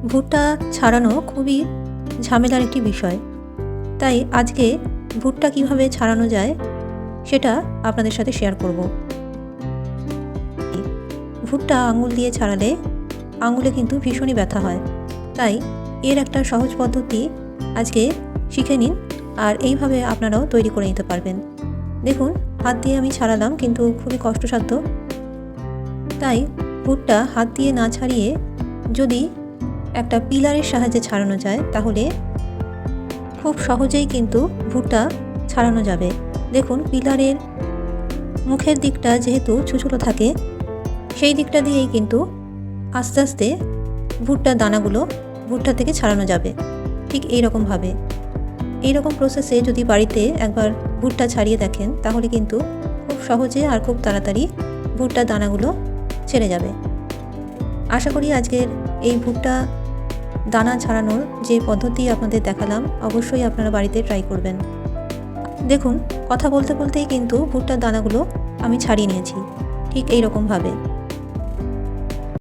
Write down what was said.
ভুট্টা ছাড়ানো খুবই ঝামেলার একটি বিষয়, তাই আজকে ভুট্টা কিভাবে ছাড়ানো যায় সেটা আপনাদের সাথে শেয়ার করব। ভুট্টা আঙুল দিয়ে ছাড়ালে আঙুলে কিন্তু ভীষণই ব্যথা হয়, তাই এর একটা সহজ পদ্ধতি আজকে শিখে নিন আর এইভাবে আপনারাও তৈরি করে নিতে পারবেন। দেখুন, হাত দিয়ে আমি ছাড়ালাম কিন্তু খুবই কষ্টসাধ্য, তাই ভুট্টা হাত দিয়ে না ছাড়িয়ে যদি একটা পিলারের সাহায্যে ছাড়ানো যায় তাহলে খুব সহজেই কিন্তু ভুট্টা ছাড়ানো যাবে। দেখুন, পিলারের মুখের দিকটা যেহেতু ছুঁচুলো থাকে, সেই দিকটা দিয়েই কিন্তু আস্তে আস্তে ভুট্টার দানাগুলো ভুট্টা থেকে ছাড়ানো যাবে। ঠিক এইরকম প্রসেসে যদি বাড়িতে একবার ভুট্টা ছাড়িয়ে দেখেন তাহলে কিন্তু খুব সহজে আর খুব তাড়াতাড়ি ভুট্টার দানাগুলো ছেড়ে যাবে। আশা করি আজকের এই ভুট্টা দানা ছাড়ানোর যে পদ্ধতি আপনাদের দেখালাম অবশ্যই আপনারা বাড়িতে ট্রাই করবেন। দেখুন, কথা বলতে বলতেই কিন্তু ভুট্টার দানাগুলো আমি ছাড়িয়ে নিয়েছি ঠিক এইরকমভাবে।